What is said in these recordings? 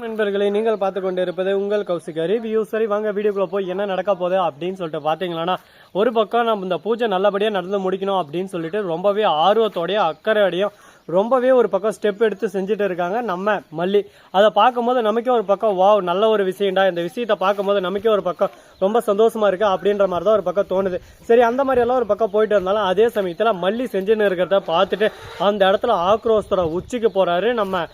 நண்பர்களை நீங்கள் பார்த்து கொண்டு இருப்பது உங்கள் கௌசிக் ரிவ்யூ. சரி வாங்க வீடியோக்குள்ள போய் என்ன நடக்க போகுது அப்படின்னு சொல்லிட்டு பாத்தீங்கன்னா, ஒரு பக்கம் நம்ம இந்த பூஜை நல்லபடியா நடந்து முடிக்கணும் அப்படின்னு சொல்லிட்டு ரொம்பவே ஆர்வத்தோடய அக்கறையோடையும் ரொம்பவே ஒரு பக்கம் ஸ்டெப் எடுத்து செஞ்சுட்டு இருக்காங்க நம்ம மல்லி. அதை பார்க்கும்போது நமக்கே ஒரு பக்கம் வாவ் நல்ல ஒரு விஷயம்டா, இந்த விஷயத்தை பார்க்கும்போது நமக்கே ஒரு பக்கம் ரொம்ப சந்தோஷமா இருக்கு அப்படின்ற மாதிரி தான் ஒரு பக்கம் தோணுது. சரி அந்த மாதிரி எல்லாம் ஒரு பக்கம் போயிட்டு இருந்தாலும் அதே சமயத்துல மல்லி செஞ்சுன்னு இருக்கிறத பார்த்துட்டு அந்த இடத்துல ஆக்ரோஷத்தோட உச்சிக்கு போறாரு நம்ம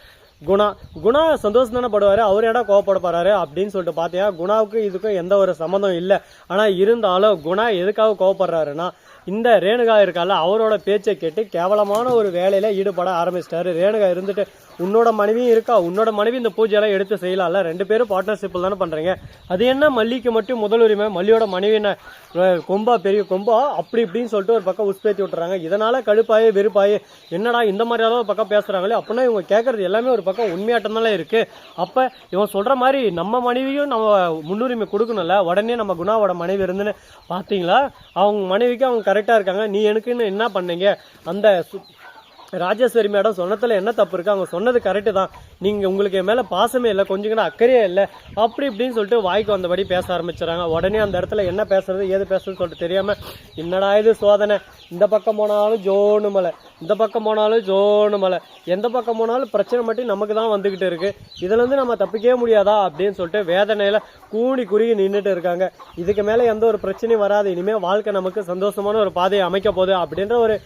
குணா சந்தோஷம் தானே படுவாரு, அவர் இடம் கோவப்பட போறாரு அப்படின்னு சொல்லிட்டு பாத்தியா. குணாவுக்கு இதுக்கும் எந்த ஒரு சம்மந்தம் இல்லை. ஆனா இருந்தாலும் குணா எதுக்காக கோவப்படுறாருன்னா, இந்த ரேணுகா இருக்கால அவரோட பேச்சை கேட்டு கேவலமான ஒரு வேலையில ஈடுபட ஆரம்பிச்சிட்டாரு. ரேணுகா இருந்துட்டு உன்னோட மனைவியும் இருக்கா, உன்னோட மனைவி இந்த பூஜையெல்லாம் எடுத்து செய்யலாம்ல, ரெண்டு பேரும் பார்ட்னர்ஷிப்பில் தானே பண்றீங்க, அது என்ன மல்லிக்கு மட்டும் முதல் உரிமை, மல்லியோட மனைவின கொம்பா பெரிய கொம்பா அப்படி இப்படின்னு சொல்லிட்டு ஒரு பக்கம் உஸ்பேத்தி விட்டுறாங்க. இதனால கடுப்பாயே வெறுப்பாயே என்னடா இந்த மாதிரியாவது ஒரு பக்கம் பேசுறாங்களே அப்படின்னா இவங்க கேட்கறது எல்லாமே ஒரு பக்கம் உண்மையாட்டம் தானே இருக்கு. அப்ப இவன் சொல்ற மாதிரி நம்ம மனைவியும் நம்ம முன்னுரிமை கொடுக்கணும்ல. உடனே நம்ம குணாவோட மனைவி இருந்துன்னு பாத்தீங்களா, அவங்க மனைவிக்கு அவங்க கரெக்டா இருக்காங்க, நீ எனக்குன்னு என்ன பண்ணீங்க, அந்த ராஜேஸ்வரி மேடம் சொன்னதுல என்ன தப்பு இருக்கு, அவங்க சொன்னது கரெக்டு தான், நீங்க உங்களுக்கு என் மேல பாசமே இல்லை, கொஞ்சம் கூட அக்கறையே இல்லை அப்படி இப்படின்னு சொல்லிட்டு வாய்க்கு வந்தபடி பேச ஆரம்பிச்சுறாங்க. உடனே அந்த இடத்துல என்ன பேசுறது ஏது பேசுறதுன்னு சொல்லிட்டு தெரியாம என்னடா இது சோதனை, இந்த பக்கம் போனாலும் ஜோனு மலை, இந்த பக்கம் போனாலும் ஜோனு மலை, எந்த பக்கம் போனாலும் பிரச்சனை மட்டும் நமக்கு தான் வந்துகிட்டு இருக்கு, இதுல இருந்து நம்ம தப்பிக்கவே முடியாதா அப்படின்னு சொல்லிட்டு வேதனையில கூடி குறுகி நின்றுட்டு இருக்காங்க. இதுக்கு மேல எந்த ஒரு பிரச்சனையும் வராது, இனிமே வாழ்க்கை நமக்கு சந்தோஷமான ஒரு பாதையை அமைக்க போகுது அப்படின்ற ஒரு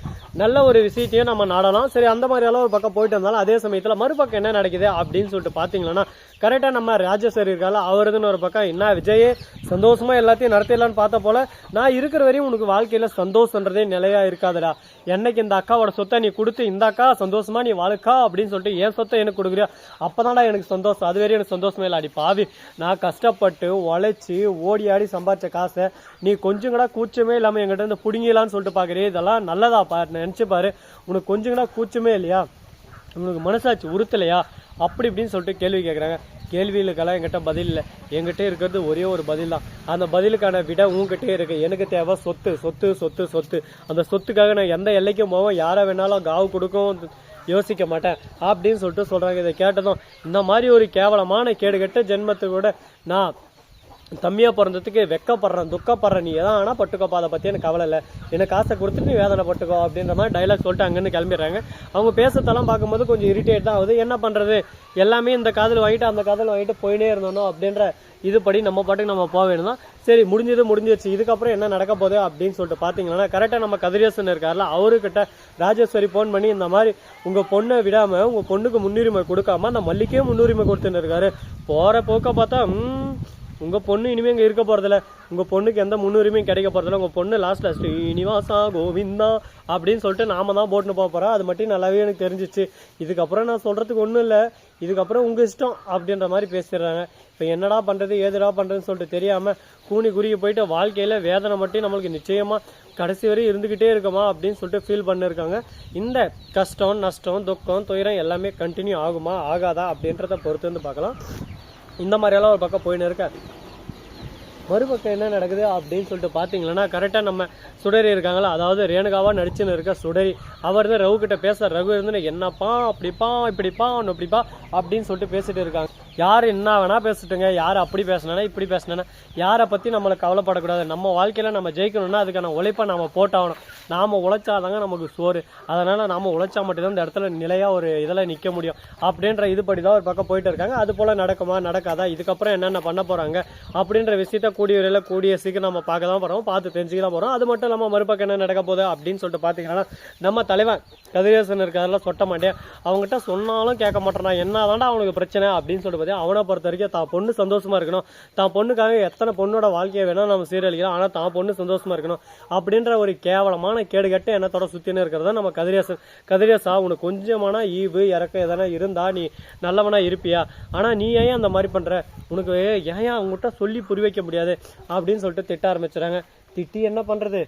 நல்ல ஒரு விஷயத்தையும் நம்ம நாடலாம். சரி அந்த மாதிரி எல்லாம் ஒரு பக்கம் போயிட்டு இருந்தாலும் அதே சமயத்துல மறுபக்கம் என்ன நடக்குது அப்படின்னு சொல்லிட்டு பாத்தீங்கன்னா, கரெக்டா நம்ம ராஜேஸ்வரி இருக்கால அவருதுன்னு ஒரு பக்கம் என்ன விஜயே சந்தோஷமா எல்லாத்தையும் நடத்திடலான்னு பார்த்த போல, நான் இருக்கிற வரையும் உனக்கு வாழ்க்கையில சந்தோஷன்றதே நிலையா இருக்காதுடா, என்னைக்கு இந்த அக்காவோட சொத்தை நீ கொடுத்து இந்த அக்கா சந்தோஷமா நீ வாழ்க்கா அப்படின்னு சொல்லிட்டு என் சொத்தை எனக்கு கொடுக்குறியா அப்பதான்டா எனக்கு சந்தோஷம், அது வரையும் எனக்கு சந்தோஷமே இல்லை. அடி பாவி, நான் கஷ்டப்பட்டு உழைச்சி ஓடி ஆடி சம்பாதிச்ச காசை நீ கொஞ்சம் கூட கூச்சமே இல்லாம என்கிட்ட இருந்து புடுங்கிலான்னு சொல்லிட்டு பாக்குறே, இதெல்லாம் நல்லதா பாரு, நினைச்சு பாரு, உனக்கு கொஞ்சம் கூட கூச்சமே இல்லையா, உனக்கு மனசாச்சு உறுத்தலையா அப்படி இப்படின்னு சொல்லிட்டு கேள்வி கேட்குறாங்க. கேள்விகளுக்கெல்லாம் என்கிட்ட பதில் இல்லை, என்கிட்ட இருக்கிறது ஒரே ஒரு பதில் தான், அந்த பதிலுக்கான விட உங்ககிட்டே இருக்கு. எனக்கு தேவை சொத்து சொத்து சொத்து சொத்து, அந்த சொத்துக்காக நான் எந்த எல்லைக்கும் போவோம், யாரை வேணாலும் காவு கொடுக்கவும் யோசிக்க மாட்டேன் அப்படின்னு சொல்லிட்டு சொல்றாங்க. இதை கேட்டதும் இந்த மாதிரி ஒரு கேவலமான கேடுகட்ட ஜென்மத்துக்கூட நான் தம்பியா பிறந்ததுக்கு வெக்கப்படுறேன் துக்கப்படுறேன், நீ எதான் ஆனா பட்டுக்கோப்பா, அதை பத்தி எனக்கு கவலை இல்லை, எனக்கு காசை கொடுத்துட்டு நீ வேதனை பட்டுக்கோ அப்படின்ற மாதிரி டைலாக் சொல்லிட்டு அங்கிருந்து கிளம்பிடுறாங்க. அவங்க பேசத்தெல்லாம் பார்க்கும்போது கொஞ்சம் இரிட்டேட் தான் ஆகுது. என்ன பண்றது, எல்லாமே இந்த காதல் வாங்கிட்டு அந்த காதல் வாங்கிட்டு போயினே இருந்தோம் அப்படின்ற இதுபடி நம்ம பாட்டுக்கு நம்ம போக வேணும் தான். சரி முடிஞ்சிருச்சு, இதுக்கப்புறம் என்ன நடக்க போகுது அப்படின்னு சொல்லிட்டு பாத்தீங்கன்னா, கரெக்டா நம்ம கதிரேசன் இருக்காருல அவருக்கிட்ட ராஜேஸ்வரி போன் பண்ணி இந்த மாதிரி உங்க பொண்ணை விடாம உங்க பொண்ணுக்கு முன்னுரிமை கொடுக்காம அந்த மல்லிக்கே முன்னுரிமை கொடுத்துன்னு இருக்காரு. போற போக்க பார்த்தா உங்க பொண்ணு இனிமே இங்க இருக்க போறதில்ல, உங்க பொண்ணுக்கு எந்த முன்னுரிமையும் கிடைக்க போறதில்ல, உங்க பொண்ணு லாஸ்ட்ல ஸ்ரீனிவாசா கோவிந்தா அப்படின்னு சொல்லிட்டு நாம தான் போட்டுன்னு போக போறோம். அது மட்டும் நல்லாவே எனக்கு தெரிஞ்சிச்சு, இதுக்கப்புறம் நான் சொல்றதுக்கு ஒன்றும் இல்லை, இதுக்கப்புறம் உங்க இஷ்டம் அப்படின்ற மாதிரி பேசிடுறாங்க. இப்போ என்னடா பண்றது ஏதுடா பண்றதுன்னு சொல்லிட்டு தெரியாம கூனி குறுகி போயிட்டு வாழ்க்கையில வேதனை மட்டும் நம்மளுக்கு நிச்சயமா கடைசி வரை இருந்துகிட்டே இருக்குமா அப்படின்னு சொல்லிட்டு ஃபீல் பண்ணிருக்காங்க. இந்த கஷ்டம் நஷ்டம் துக்கம் துயரம் எல்லாமே கண்டினியூ ஆகுமா ஆகாதா அப்படின்றத பொறுத்து வந்து பார்க்கலாம். இந்த மாதிரியெல்லாம் ஒரு பக்கம் போயின்னு இருக்க, மறுபக்கம் என்ன நடக்குது அப்படின்னு சொல்லிட்டு பாத்தீங்கன்னா, கரெக்டா நம்ம சுடரி இருக்காங்களா, அதாவது ரேணுகாவா நடிச்சுன்னு இருக்க சுடரி, அவர் தான் ரகு கிட்ட பேச, ரகு இருந்து என்னப்பா அப்படிப்பா இப்படிப்பா அப்படிப்பா அப்படின்னு சொல்லிட்டு பேசிட்டு இருக்காங்க. யார் என்ன வேணா பேசிட்டுங்க, யார் அப்படி பேசினா இப்படி பேசினா யாரை பத்தி நம்மளை கவலைப்படக்கூடாது, நம்ம வாழ்க்கையில நம்ம ஜெயிக்கணும்னா அதுக்கான உழைப்பை நம்ம போட்டாகணும், நாம உழைச்சாதாங்க நமக்கு சோறு, அதனால நாம உழைச்சா மட்டும்தான் இந்த இடத்துல நிலையா ஒரு இதில் நிக்க முடியும் அப்படின்ற இதுபடிதான் ஒரு பக்கம் போயிட்டு இருக்காங்க. அது போல நடக்குமா நடக்காதா, இதுக்கப்புறம் என்னென்ன பண்ண போறாங்க அப்படின்ற விஷயத்த கூடிய சீக்கிரம் நம்ம பார்க்க தான் போறோம், பார்த்து தெரிஞ்சுக்கலாம் போறோம். அது மட்டும் இல்லாம மறுபக்கம் என்ன நடக்க போகுது அப்படின்னு சொல்லிட்டு பாத்தீங்கன்னா, நம்ம தலைவன் கதிரேசன் இருக்கிறதுல சொட்ட மாட்டேன், அவங்ககிட்ட சொன்னாலும் கேட்க மாட்டேன், என்னதான்டா அவனுக்கு பிரச்சனை அப்படின்னு சொல்லிட்டு அவனை பொறுத்த வரைக்கும் தான் பொண்ணு சந்தோஷமா இருக்கணும், தான் பொண்ணுக்காக எத்தனை பொண்ணோட வாழ்க்கையை வேணா நம்ம சீரழிக்கலாம், ஆனா தான் பொண்ணு சந்தோஷமா இருக்கணும் அப்படின்ற ஒரு கேவலமான கேடுகட்ட எண்ணத்தோட சுத்தின்னு இருக்கிறதா நம்ம கதிரேசா, உனக்கு கொஞ்சமான ஈவு இறக்கம் எதனா இருந்தா நீ நல்லவனா இருப்பியா, ஆனா நீ ஏன் அந்த மாதிரி பண்ற, உனக்கு ஏன் அவங்ககிட்ட சொல்லி புரிய வைக்க முடியாது அப்படின்னு சொல்லிட்டு திட்ட ஆரம்பிச்சுறாங்க. திட்டி என்ன பண்றது,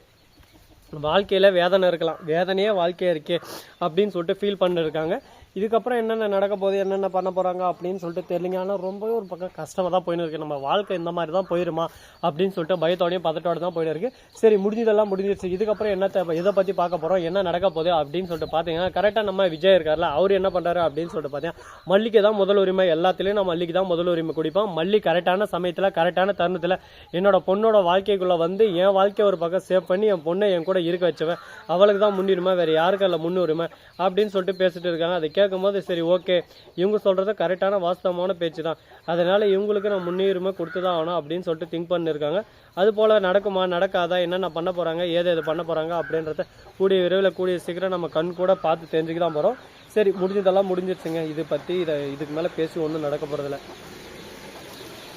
வாழ்க்கையில வேதனை இருக்கலாம், வேதனையே வாழ்க்கையா இருக்கே அப்படின்னு சொல்லிட்டு ஃபீல் பண்ணிருக்காங்க. இதுக்கப்புறம் என்னென்ன நடக்க போகுது, என்னென்ன பண்ண போகிறாங்க அப்படின்னு சொல்லிட்டு தெரியலிங்க. ஆனால் ரொம்பவே ஒரு பக்கம் கஷ்டமாக தான் போயின்னு இருக்குது. நம்ம வாழ்க்கை இந்த மாதிரி தான் போயிருமா அப்படின்னு சொல்லிட்டு பயத்தோடையும் பதட்டோட தான் போயிட்டு இருக்கு. சரி, முடிஞ்சதெல்லாம் முடிஞ்சிருச்சு. இதுக்கப்புறம் என்ன இதை பற்றி பார்க்க போகிறோம், என்ன நடக்க போகுது அப்படின்னு சொல்லிட்டு பார்த்தீங்கன்னா, கரெக்டாக நம்ம விஜய் இருக்கார்ல, அவர் என்ன பண்ணுறாரு அப்படின்னு சொல்லிட்டு பார்த்தீங்கன்னா, மல்லிக்கு தான் முதல் உரிமை. எல்லாத்துலேயும் நான் மல்லிக்கு தான் முதல் உரிமை குடிப்பேன். மல்லி கரெக்டான சமயத்தில் கரெக்டான தருணத்தில் என்னோட பொண்ணோட வாழ்க்கைக்குள்ளே வந்து என் வாழ்க்கையை ஒரு பக்கம் சேவ் பண்ணி என் பொண்ணை என் கூட இருக்க வச்சுவேன். அவளுக்கு தான் முன்னுரிமை, வேறு யாருக்கு அதில் முன்னுரிமை அப்படின்னு சொல்லிட்டு பேசிட்டு இருக்காங்க. அதை கேட்கும்போது சரி ஓகே, இவங்க சொல்கிறது கரெக்டான வாஸ்தவமான பேச்சு தான், அதனால் இவங்களுக்கு நான் முன்னுரிமை கொடுத்து தான் ஆகணும் அப்படின்னு சொல்லிட்டு திங்க் பண்ணியிருக்காங்க. அது போல் நடக்குமா நடக்காதா, என்னென்ன பண்ண போகிறாங்க, ஏது பண்ண போகிறாங்க அப்படின்றத கூடிய விரைவில் கூடிய சீக்கிரம் நம்ம கண் கூட பார்த்து தெரிஞ்சுக்க தான் போகிறோம். சரி, முடிஞ்சதெல்லாம் முடிஞ்சிருச்சுங்க. இதுக்கு மேலே பேசி ஒன்றும் நடக்க போகிறதில்ல.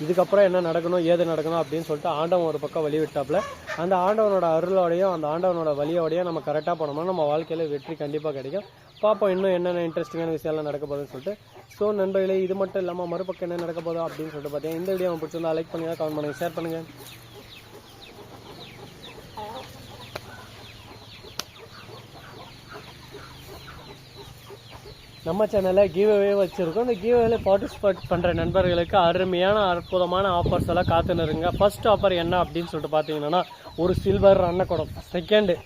இதுக்கப்புறம் என்ன நடக்கணும், ஏது நடக்கணும் அப்படின்னு சொல்லிட்டு ஆண்டவன் ஒரு பக்கம் வழி விட்டாப்புல, அந்த ஆண்டவனோட அருளோடையும் அந்த ஆண்டவனோட வழியோடையும் நம்ம கரெக்டாக போனோம்னா நம்ம வாழ்க்கையில் வெற்றி கண்டிப்பாக கிடைக்கும். பார்ப்போம் இன்னும் என்னென்ன இன்ட்ரெஸ்டிங்கான விஷயம்லாம் நடக்க போகுதுன்னு சொல்லிட்டு. ஸோ நண்பர்களே, இது மட்டும் இல்லாமல் மறுபக்கம் என்ன நடக்க போதோ அப்படின்னு சொல்லிட்டு பார்த்தீங்கன்னா, இந்த வீடியோ பிடிச்சிருந்தா லைக் பண்ணுங்கள், கமெண்ட் பண்ணுங்கள், ஷேர் பண்ணுங்கள். நம்ம சேனலில் கிவ்அவே வச்சுருக்கோம். இந்த கிவ்அவேல பார்ட்டிசிபேட் பண்ணுற நண்பர்களுக்கு அருமையான அற்புதமான ஆஃபர்ஸ் எல்லாம் காத்துனுருங்க. ஃபர்ஸ்ட் ஆஃபர் என்ன அப்படின்னு சொல்லிட்டு பார்த்தீங்கன்னா, ஒரு சில்வர் அன்னக்குடம், செகண்டு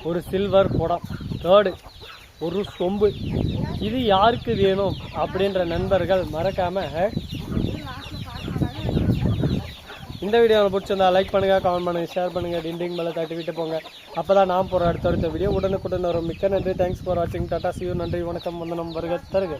ஒரு சில்வர் குடம், தேர்டு ஒரு சொம்பு. இது யாருக்கு வேணும் அப்படின்ற நண்பர்கள் மறக்காமல் இந்த வீடியோவை பிடிச்சிருந்தா லைக் பண்ணுங்கள், கமெண்ட் பண்ணுங்கள், ஷேர் பண்ணுங்கள், டிண்டிங் மேலே தட்டி விட்டு போங்க. அப்போ தான் நான் போகிற அடுத்த வீடியோ உடனுக்குடன் வரும். மிக்க நன்றி. தேங்க்ஸ் ஃபார் வாட்சிங். Tata, see you. நன்றி, வணக்கம், வந்தனம், வருக தருக.